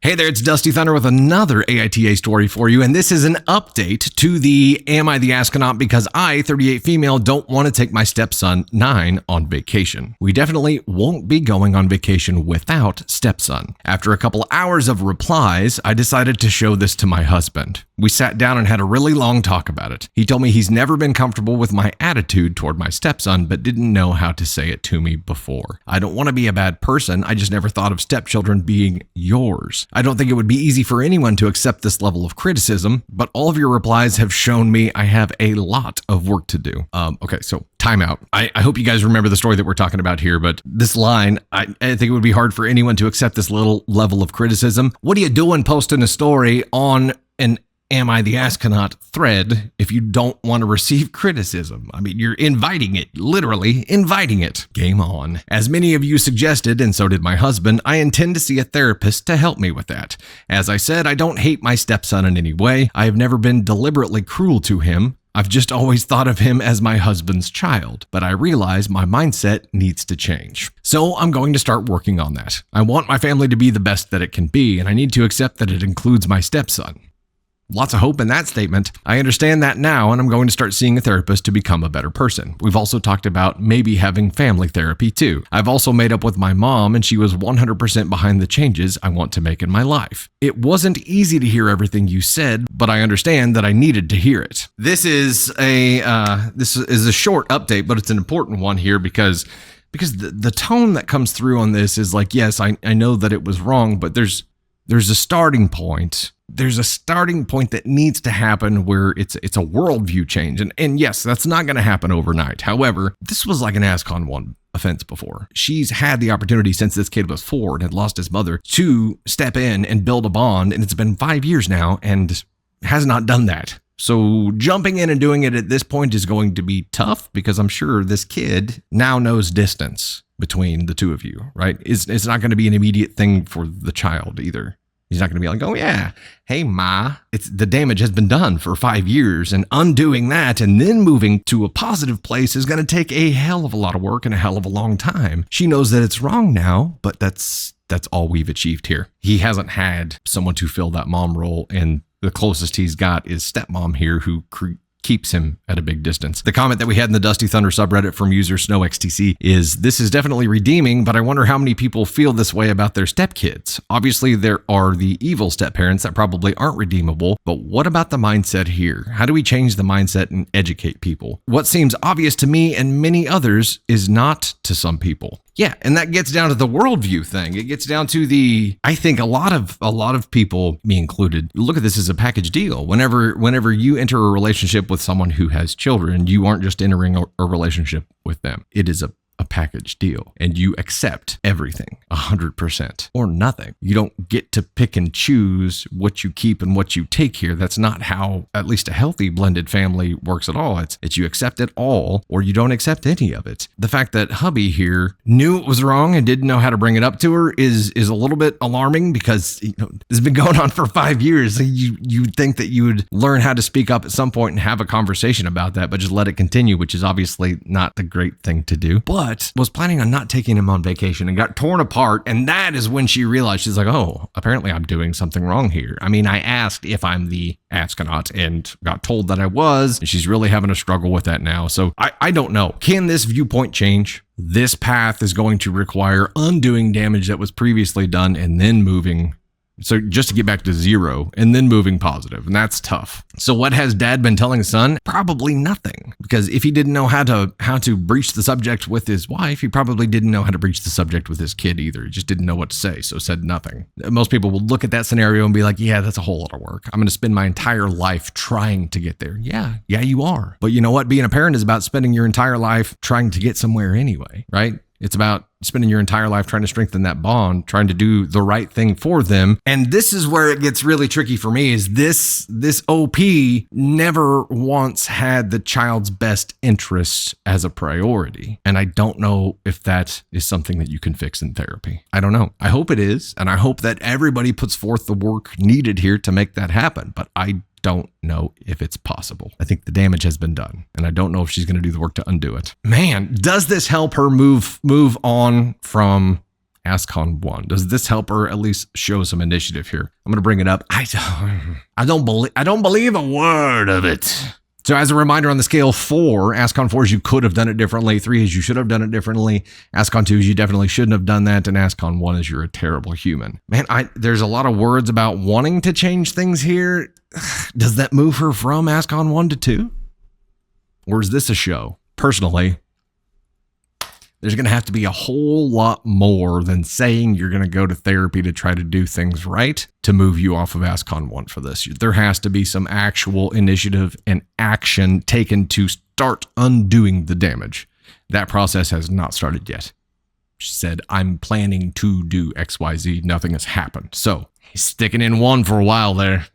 Hey there, it's Dusty Thunder with another AITA story for you, and this is an update to the Am I the Astronaut Because I, 38 female, don't want to take my stepson, 9, on vacation. We definitely won't be going on vacation without stepson. After a couple hours of replies, I decided to show this to my husband. We sat down and had a really long talk about it. He told me he's never been comfortable with my attitude toward my stepson, but didn't know how to say it to me before. I don't want to be a bad person, I just never thought of stepchildren being yours. I don't think it would be easy for anyone to accept this level of criticism, but all of your replies have shown me I have a lot of work to do. Okay, so time out. I hope you guys remember the story that we're talking about here, but this line, I think it would be hard for anyone to accept this little level of criticism. What are you doing posting a story on an Am I the Astronaut thread if you don't want to receive criticism? I mean, you're inviting it, literally inviting it. Game on. As many of you suggested, and so did my husband, I intend to see a therapist to help me with that. As I said, I don't hate my stepson in any way. I have never been deliberately cruel to him. I've just always thought of him as my husband's child, but I realize my mindset needs to change. So I'm going to start working on that. I want my family to be the best that it can be, and I need to accept that it includes my stepson. Lots of hope in that statement. I understand that now, and I'm going to start seeing a therapist to become a better person. We've also talked about maybe having family therapy too. I've also made up with my mom, and she was 100% behind the changes I want to make in my life. It wasn't easy to hear everything you said, but I understand that I needed to hear it. This is a short update, but it's an important one here because the tone that comes through on this is like, yes, I know that it was wrong, but there's a starting point. There's a starting point that needs to happen where it's a worldview change. And yes, that's not going to happen overnight. However, this was like an ASCON 1 offense before. She's had the opportunity since this kid was 4 and had lost his mother to step in and build a bond. And it's been 5 years now and has not done that. So jumping in and doing it at this point is going to be tough because I'm sure this kid now knows distance between the two of you, right? It's not going to be an immediate thing for the child either. He's not going to be like, oh yeah, hey ma, the damage has been done for 5 years, and undoing that and then moving to a positive place is going to take a hell of a lot of work and a hell of a long time. She knows that it's wrong now, but that's all we've achieved here. He hasn't had someone to fill that mom role, and the closest he's got is stepmom here, who keeps him at a big distance. The comment that we had in the Dusty Thunder subreddit from user SnowXTC is, this is definitely redeeming, but I wonder how many people feel this way about their stepkids. Obviously, there are the evil stepparents that probably aren't redeemable, but what about the mindset here? How do we change the mindset and educate people? What seems obvious to me and many others is not to some people. Yeah, and that gets down to the worldview thing. It gets down to I think a lot of people, me included, look at this as a package deal. Whenever you enter a relationship with someone who has children, you aren't just entering a relationship with them. It is a package deal, and you accept everything 100% or nothing. You don't get to pick and choose what you keep and what you take here. That's not how at least a healthy blended family works at all. It's you accept it all or you don't accept any of it. The fact that hubby here knew it was wrong and didn't know how to bring it up to her is a little bit alarming because this has been going on for 5 years. You'd think that you would learn how to speak up at some point and have a conversation about that, but just let it continue, which is obviously not the great thing to do. But was planning on not taking him on vacation and got torn apart. And that is when she realized, she's like, oh, apparently I'm doing something wrong here. I mean, I asked if I'm the astronaut and got told that I was. And she's really having a struggle with that now. So I don't know. Can this viewpoint change? This path is going to require undoing damage that was previously done and then moving. So just to get back to 0 and then moving positive, and that's tough. So what has dad been telling son? Probably nothing, because if he didn't know how to breach the subject with his wife, he probably didn't know how to breach the subject with his kid either. He just didn't know what to say, so said nothing. Most people will look at that scenario and be like, yeah, that's a whole lot of work. I'm going to spend my entire life trying to get there. Yeah, you are. But you know what? Being a parent is about spending your entire life trying to get somewhere anyway, right? It's about spending your entire life trying to strengthen that bond, trying to do the right thing for them. And this is where it gets really tricky for me, is this OP never once had the child's best interests as a priority. And I don't know if that is something that you can fix in therapy. I don't know. I hope it is. And I hope that everybody puts forth the work needed here to make that happen. But I don't know if it's possible. I think the damage has been done, and I don't know if she's going to do the work to undo it. Man, does this help her move on from AskCon 1. Does this help or at least show some initiative here? I'm going to bring it up. I don't believe a word of it. So as a reminder, on the scale 4, AskCon 4 is you could have done it differently. 3 is you should have done it differently. AskCon 2 is you definitely shouldn't have done that. And AskCon 1 is you're a terrible human. Man, there's a lot of words about wanting to change things here. Does that move her from AskCon 1 to 2? Or is this a show? Personally, there's going to have to be a whole lot more than saying you're going to go to therapy to try to do things right to move you off of AskCon 1 for this. There has to be some actual initiative and action taken to start undoing the damage. That process has not started yet. She said, I'm planning to do XYZ. Nothing has happened. So he's sticking in 1 for a while there.